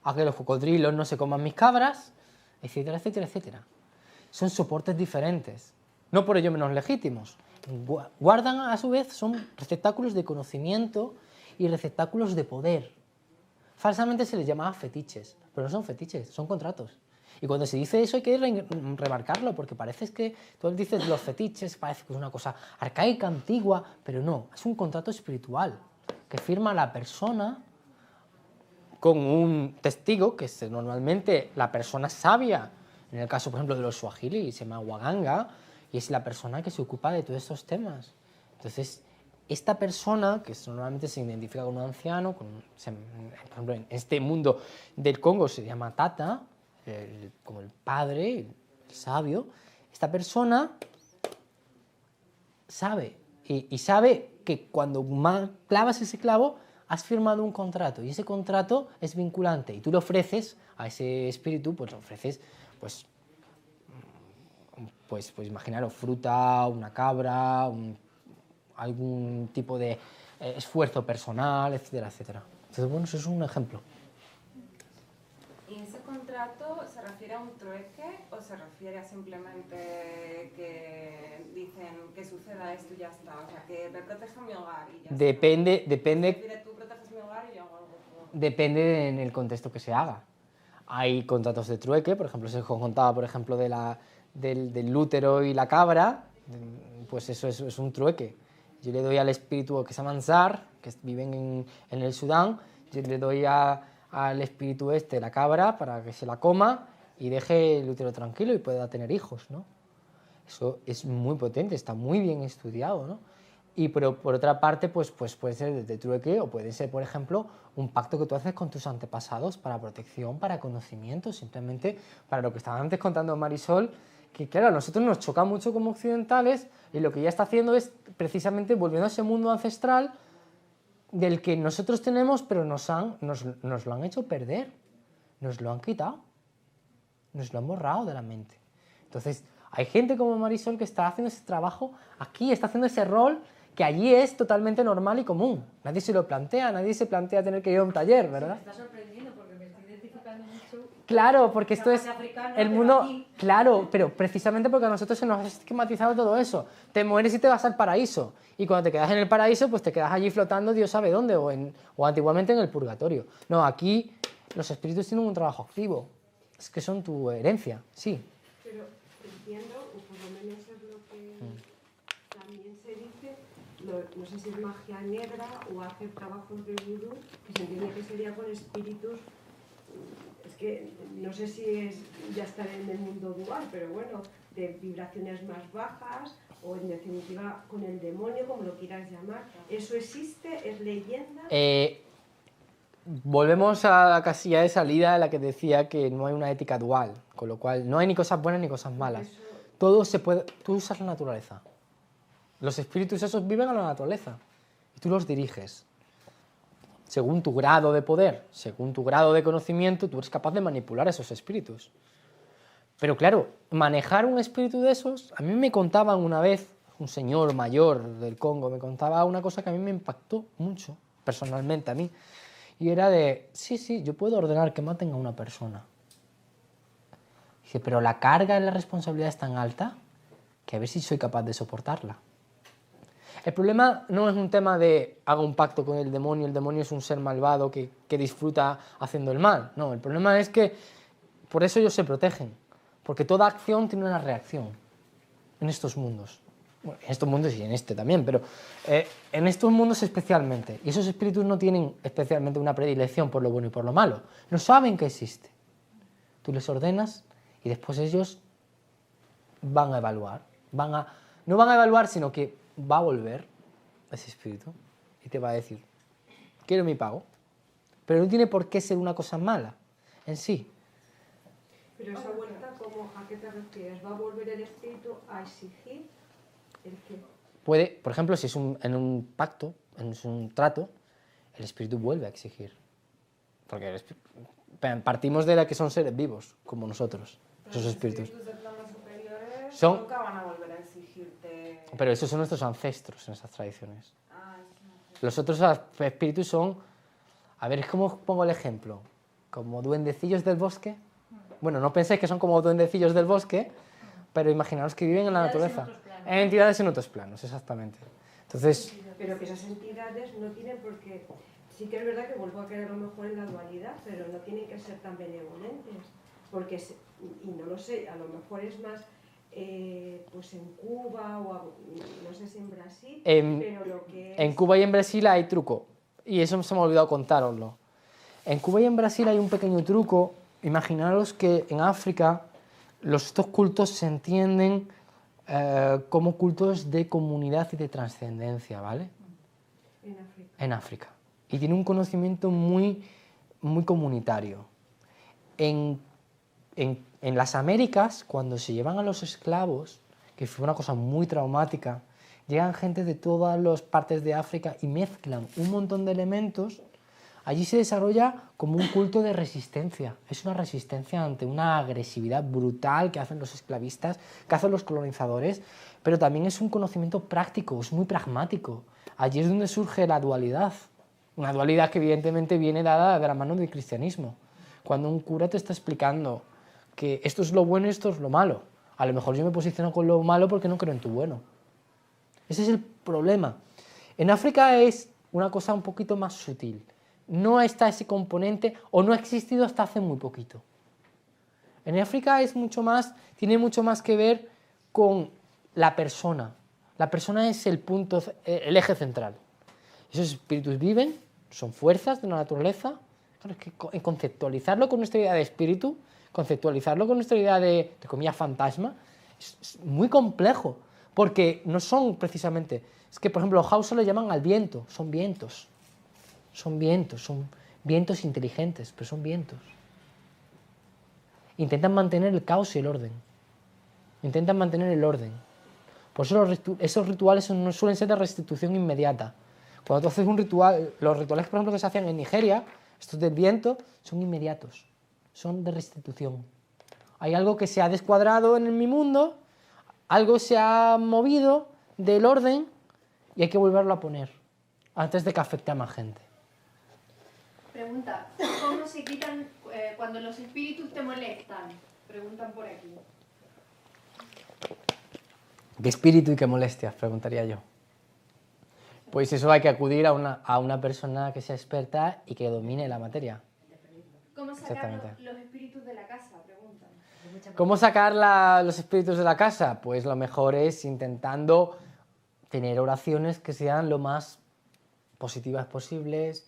a que los cocodrilos no se coman mis cabras, etcétera, etcétera, etcétera. Son soportes diferentes, no por ello menos legítimos. Guardan, a su vez, son receptáculos de conocimiento y receptáculos de poder. Falsamente se les llamaba fetiches, pero no son fetiches, son contratos. Y cuando se dice eso hay que remarcarlo, porque parece que tú dices los fetiches, parece que es una cosa arcaica, antigua, pero no, es un contrato espiritual que firma la persona con un testigo, que es normalmente la persona sabia, en el caso, por ejemplo, de los suajili, se llama Waganga, y es la persona que se ocupa de todos estos temas. Entonces, esta persona, que normalmente se identifica con un anciano, por ejemplo, en este mundo del Congo se llama Tata, como el padre, el sabio, esta persona sabe, y sabe que cuando clavas ese clavo, has firmado un contrato, y ese contrato es vinculante, y tú le ofreces a ese espíritu, pues le ofreces, pues imaginaros, fruta, una cabra, algún tipo de esfuerzo personal, etcétera, etcétera. Entonces, bueno, eso es un ejemplo. ¿Y ese contrato se refiere a un trueque o se refiere a simplemente que dicen que suceda esto y ya está? O sea, que me proteja mi hogar y ya Depende. Tú proteges mi hogar y yo hago algo. Depende en el contexto que se haga. Hay contratos de trueque, por ejemplo, se contaba, por ejemplo, del útero y la cabra, pues eso es un trueque. Yo le doy al espíritu que se llama Zar, que viven en el Sudán, yo le doy al espíritu la cabra para que se la coma y deje el útero tranquilo y pueda tener hijos, ¿no? Eso es muy potente, está muy bien estudiado, ¿no? Y por otra parte, pues puede ser de trueque o puede ser, por ejemplo, un pacto que tú haces con tus antepasados para protección, para conocimiento, simplemente para lo que estaba antes contando Marisol, que claro, a nosotros nos choca mucho como occidentales y lo que ella está haciendo es precisamente volviendo a ese mundo ancestral del que nosotros tenemos, pero nos lo han hecho perder, nos lo han quitado, nos lo han borrado de la mente. Entonces, hay gente como Marisol que está haciendo ese trabajo aquí, está haciendo ese rol que allí es totalmente normal y común. Nadie se lo plantea, nadie se plantea tener que ir a un taller, ¿verdad? Sí, me está sorprendiendo porque me estoy identificando mucho. Claro, porque esto es Africano, el mundo, claro, pero precisamente porque a nosotros se nos ha esquematizado todo eso. Te mueres y te vas al paraíso, y cuando te quedas en el paraíso, pues te quedas allí flotando Dios sabe dónde, o antiguamente en el purgatorio. No, aquí los espíritus tienen un trabajo activo, es que son tu herencia, sí. Pero entiendo, o por lo menos es lo que también se dice, no sé si es magia negra o hacer trabajos de vudú, que se entiende que sería con espíritus. Es que no sé si es ya estar en el mundo dual, pero bueno, de vibraciones más bajas o en definitiva con el demonio, como lo quieras llamar. ¿Eso existe? ¿Es leyenda? Volvemos a la casilla de salida en la que decía que no hay una ética dual, con lo cual no hay ni cosas buenas ni cosas malas. Todo se puede. Tú usas la naturaleza. Los espíritus esos viven a la naturaleza y tú los diriges. Según tu grado de poder, según tu grado de conocimiento, tú eres capaz de manipular esos espíritus. Pero claro, manejar un espíritu de esos, a mí me contaban una vez, un señor mayor del Congo, me contaba una cosa que a mí me impactó mucho, personalmente a mí, y era de, sí, yo puedo ordenar que maten a una persona. Dice, pero la carga y la responsabilidad es tan alta que a ver si soy capaz de soportarla. El problema no es un tema de hago un pacto con el demonio es un ser malvado que disfruta haciendo el mal. No, el problema es que por eso ellos se protegen, porque toda acción tiene una reacción en estos mundos. Bueno, en estos mundos y en este también, pero en estos mundos especialmente. Y esos espíritus no tienen especialmente una predilección por lo bueno y por lo malo. No saben que existe. Tú les ordenas y después ellos van a evaluar. No van a evaluar, sino que va a volver ese espíritu y te va a decir, quiero mi pago. Pero no tiene por qué ser una cosa mala. en sí. Pero esa vuelta, ¿a qué te refieres? ¿Va a volver el espíritu a exigir el qué? Puede, por ejemplo, si es en un pacto, es un trato, el espíritu vuelve a exigir. Porque partimos de la que son seres vivos, como nosotros, esos espíritus. Los espíritus de planos superiores Son- nunca van a volver a exigirte. Pero esos son nuestros ancestros en esas tradiciones. Ah, eso no sé. Los otros espíritus son, a ver, ¿cómo os pongo el ejemplo? Como duendecillos del bosque. Bueno, no penséis que son como duendecillos del bosque, pero imaginaos que viven en la Entidades en naturaleza. otros planos. Entidades en otros planos, exactamente. Entonces, Pero que esas entidades no tienen por qué... Sí que es verdad que vuelvo a caer a lo mejor en la dualidad, pero no tienen que ser tan benevolentes. Porque, y no lo sé, a lo mejor es más pues en Cuba o no sé si en Brasil, pero lo que es... en Cuba y en Brasil hay truco, y eso se me ha olvidado contároslo. En Cuba y en Brasil hay un pequeño truco. Imaginaros que en África estos cultos se entienden como cultos de comunidad y de trascendencia, ¿vale? En África. En África. Y tiene un conocimiento muy, muy comunitario. En las Américas, cuando se llevan a los esclavos, que fue una cosa muy traumática, llegan gente de todas las partes de África y mezclan un montón de elementos. Allí se desarrolla como un culto de resistencia. Es una resistencia ante una agresividad brutal que hacen los esclavistas, que hacen los colonizadores, pero también es un conocimiento práctico, es muy pragmático. Allí es donde surge la dualidad. Una dualidad que evidentemente viene dada de la mano del cristianismo. Cuando un cura te está explicando que esto es lo bueno y esto es lo malo, a lo mejor yo me posiciono con lo malo porque no creo en tu bueno. Ese es el problema. En África es una cosa un poquito más sutil. No está ese componente, o no ha existido hasta hace muy poquito. En África es mucho más, tiene mucho más que ver con la persona. La persona es el punto, el eje central. Esos espíritus viven, son fuerzas de la naturaleza. Claro, es que conceptualizarlo con nuestra idea de espíritu, conceptualizarlo con nuestra idea de, entre comillas, fantasma, es muy complejo, porque no son precisamente... Es que, por ejemplo, los Hausa le llaman al viento, son vientos. Son vientos inteligentes, pero son vientos. Intentan mantener el caos y el orden. Intentan mantener el orden. Por eso esos rituales no suelen ser de restitución inmediata. Cuando tú haces un ritual, los rituales, por ejemplo, que se hacían en Nigeria, estos del viento, son inmediatos, son de restitución. Hay algo que se ha descuadrado en mi mundo, algo se ha movido del orden y hay que volverlo a poner antes de que afecte a más gente. Pregunta, ¿cómo se quitan cuando los espíritus te molestan? Preguntan por aquí. ¿Qué espíritu y qué molestias? Preguntaría yo. Pues eso hay que acudir a una persona que sea experta y que domine la materia. ¿Cómo sacar Exactamente. los espíritus de la casa? Preguntan. ¿Cómo sacar los espíritus de la casa? Pues lo mejor es intentando tener oraciones que sean lo más positivas posibles,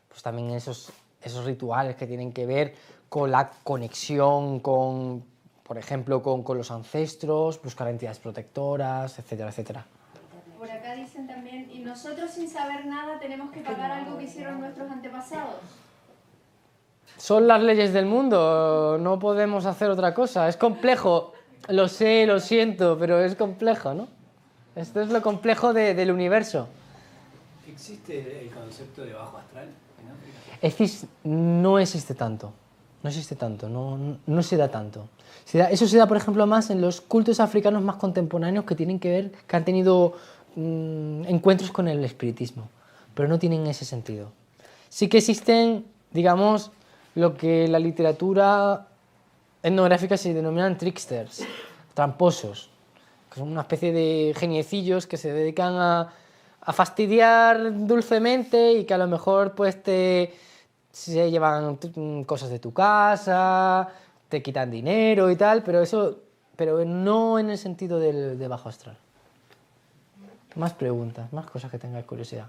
pues también esos rituales que tienen que ver con la conexión con, por ejemplo, con los ancestros, buscar entidades protectoras, etcétera, etcétera. Por acá dicen también, ¿y nosotros sin saber nada tenemos que pagar algo que hicieron nuestros antepasados? Son las leyes del mundo, no podemos hacer otra cosa. Es complejo, lo sé, lo siento, pero es complejo, ¿no? Esto es lo complejo del universo. ¿Existe el concepto de bajo astral en África? Es decir, no existe tanto, no se da tanto. Eso se da, por ejemplo, más en los cultos africanos más contemporáneos que tienen que ver, que han tenido encuentros con el espiritismo, pero no tienen ese sentido. Sí que existen, digamos, lo que en la literatura etnográfica se denominan tricksters, tramposos, que son una especie de geniecillos que se dedican a fastidiar dulcemente y que a lo mejor pues se llevan cosas de tu casa, te quitan dinero y tal, pero no en el sentido de bajo astral. Más preguntas, más cosas que tengáis curiosidad.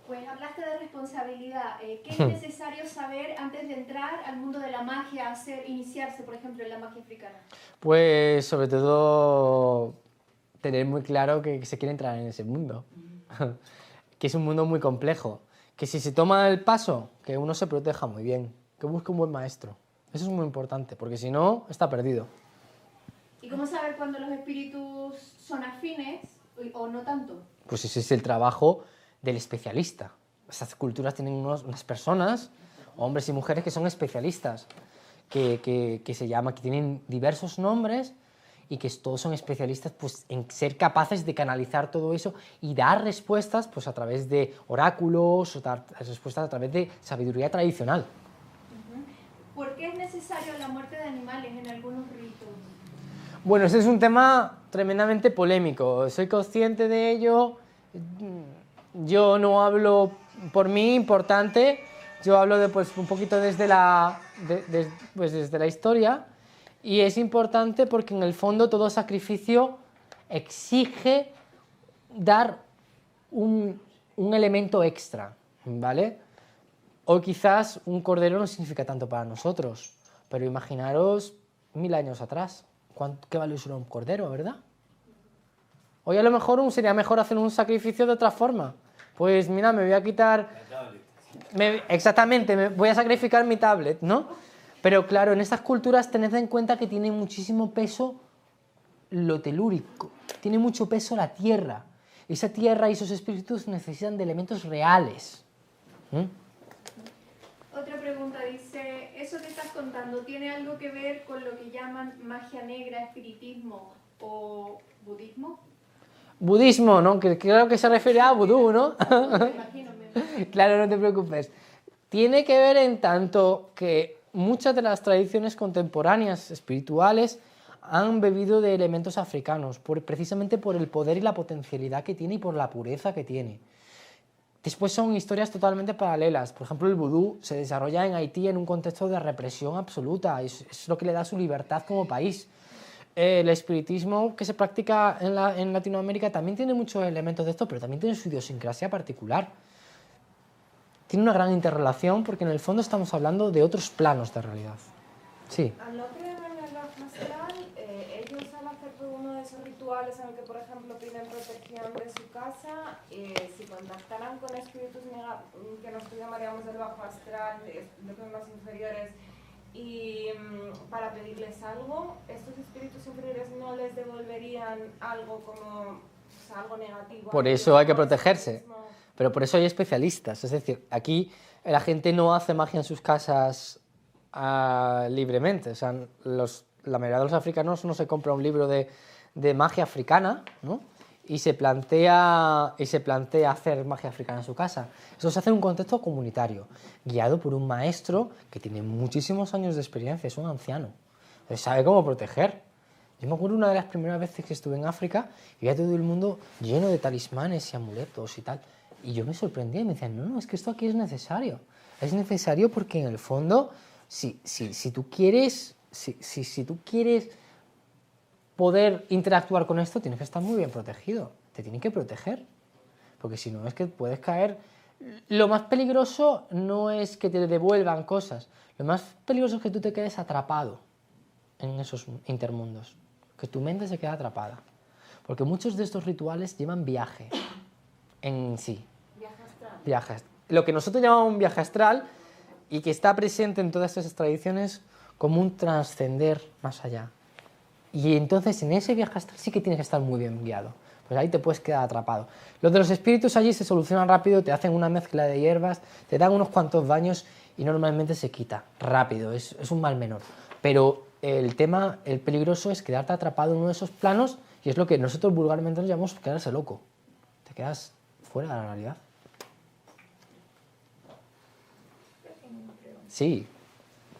Pues hablaste de responsabilidad. ¿Qué es necesario saber antes de entrar al mundo de la magia, iniciarse, por ejemplo, en la magia africana? Pues sobre todo tener muy claro que se quiere entrar en ese mundo, que es un mundo muy complejo, que si se toma el paso, que uno se proteja muy bien, que busque un buen maestro. Eso es muy importante, porque si no, está perdido. ¿Y cómo saber cuándo los espíritus son afines o no tanto? Pues ese es el trabajo del especialista. Esas culturas tienen unas personas, hombres y mujeres, que son especialistas, que se llama, que tienen diversos nombres y que todos son especialistas pues, en ser capaces de canalizar todo eso y dar respuestas pues, a través de oráculos o dar respuestas a través de sabiduría tradicional. ¿Por qué es necesario la muerte de animales en algunos ritos? Bueno, ese es un tema tremendamente polémico. Soy consciente de ello. Yo no hablo por mí, importante. Yo hablo de, pues, un poquito desde desde la historia. Y es importante porque en el fondo todo sacrificio exige dar un elemento extra, ¿vale? Hoy quizás un cordero no significa tanto para nosotros, pero imaginaros 1000 años atrás, ¿qué valor era un cordero, verdad? Hoy a lo mejor sería mejor hacer un sacrificio de otra forma. Pues mira, me voy a quitar... Exactamente, me voy a sacrificar mi tablet, ¿no? Pero claro, en estas culturas tened en cuenta que tiene muchísimo peso lo telúrico, tiene mucho peso la tierra. Esa tierra y esos espíritus necesitan de elementos reales. Otra pregunta dice, ¿eso que estás contando tiene algo que ver con lo que llaman magia negra, espiritismo o budismo? Budismo, ¿no? Que creo que se refiere a vudú, ¿no? Me imagino. Claro, no te preocupes. Tiene que ver en tanto que muchas de las tradiciones contemporáneas espirituales han bebido de elementos africanos, precisamente por el poder y la potencialidad que tiene y por la pureza que tiene. Después son historias totalmente paralelas. Por ejemplo, el vudú se desarrolla en Haití en un contexto de represión absoluta. Es lo que le da su libertad como país. El espiritismo que se practica en Latinoamérica también tiene muchos elementos de esto, pero también tiene su idiosincrasia particular. Tiene una gran interrelación porque en el fondo estamos hablando de otros planos de realidad. Sí. Al no creer en el viaje astral, ellos al hacer todo uno de esos rituales en el que, por ejemplo, piden protección de su casa, si contactaran con espíritus que nosotros llamaríamos del bajo astral, de planos inferiores, y para pedirles algo, estos espíritus inferiores no les devolverían algo como algo negativo. Por eso hay que protegerse. Pero por eso hay especialistas, es decir, aquí la gente no hace magia en sus casas libremente, o sea, la mayoría de los africanos no se compra un libro de magia africana, ¿no? y se plantea hacer magia africana en su casa. Eso se hace en un contexto comunitario, guiado por un maestro que tiene muchísimos años de experiencia, es un anciano, entonces sabe cómo proteger. Yo me acuerdo una de las primeras veces que estuve en África y veía todo el mundo lleno de talismanes y amuletos y tal. Y yo me sorprendía y me decían, no, es que esto aquí es necesario. Es necesario porque en el fondo, si tú quieres poder interactuar con esto, tienes que estar muy bien protegido. Te tienen que proteger. Porque si no, es que puedes caer. Lo más peligroso no es que te devuelvan cosas. Lo más peligroso es que tú te quedes atrapado en esos intermundos. Que tu mente se quede atrapada. Porque muchos de estos rituales llevan viaje en sí. Viaje astral. Lo que nosotros llamamos un viaje astral y que está presente en todas esas tradiciones como un trascender más allá. Y entonces en ese viaje astral sí que tienes que estar muy bien guiado. Pues ahí te puedes quedar atrapado. Los de los espíritus allí se solucionan rápido, te hacen una mezcla de hierbas, te dan unos cuantos baños y normalmente se quita rápido, es un mal menor. Pero el peligroso es quedarte atrapado en uno de esos planos y es lo que nosotros vulgarmente nos llamamos quedarse loco. Te quedas fuera de la realidad. Sí.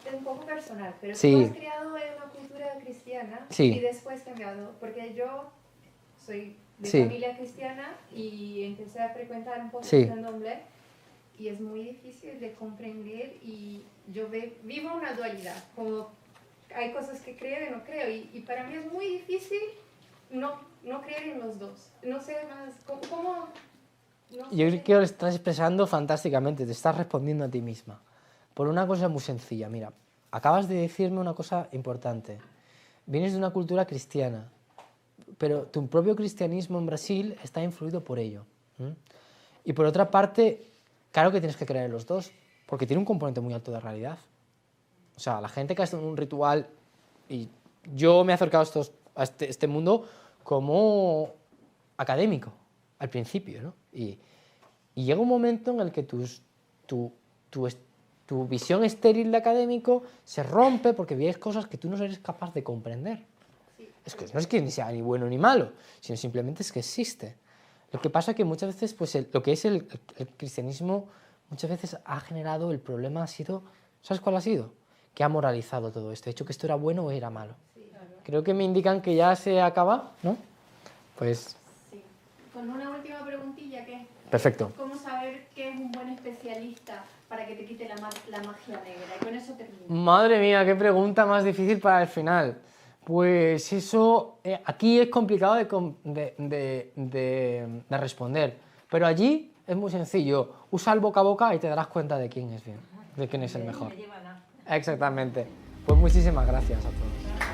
Es un poco personal, pero Sí. tú has criado en una cultura cristiana Sí. y después cambiado, porque yo soy de Sí. familia cristiana y empecé a frecuentar un poco Sí. el candomblé y es muy difícil de comprender y yo vivo una dualidad, como hay cosas que creo y no creo y para mí es muy difícil no creer en los dos. No sé más, ¿cómo? No Yo sé. creo que lo estás expresando fantásticamente, te estás respondiendo a ti misma. Por una cosa muy sencilla, mira, acabas de decirme una cosa importante. Vienes de una cultura cristiana, pero tu propio cristianismo en Brasil está influido por ello. Y por otra parte, claro que tienes que creer en los dos, porque tiene un componente muy alto de realidad. O sea, la gente que ha estado en un ritual, y yo me he acercado a este mundo como académico, al principio, ¿no? Y llega un momento en el que tu visión estéril de académico se rompe porque ves cosas que tú no eres capaz de comprender. Es que no es que ni sea ni bueno ni malo, sino simplemente es que existe. Lo que pasa es que muchas veces, pues lo que es el cristianismo, muchas veces ha generado, el problema ha sido, ¿sabes cuál ha sido? Que ha moralizado todo esto, ha hecho que esto era bueno o era malo. Creo que me indican que ya se acaba, ¿no? Pues... Sí. Con una última preguntilla, que es... Perfecto. ¿Cómo saber qué es un buen especialista para que te quite la magia negra? Y con eso termino. Madre mía, qué pregunta más difícil para el final. Pues eso, aquí es complicado de responder, pero allí es muy sencillo. Usa el boca a boca y te darás cuenta de quién es bien, de quién es el mejor. Exactamente. Pues muchísimas gracias a todos.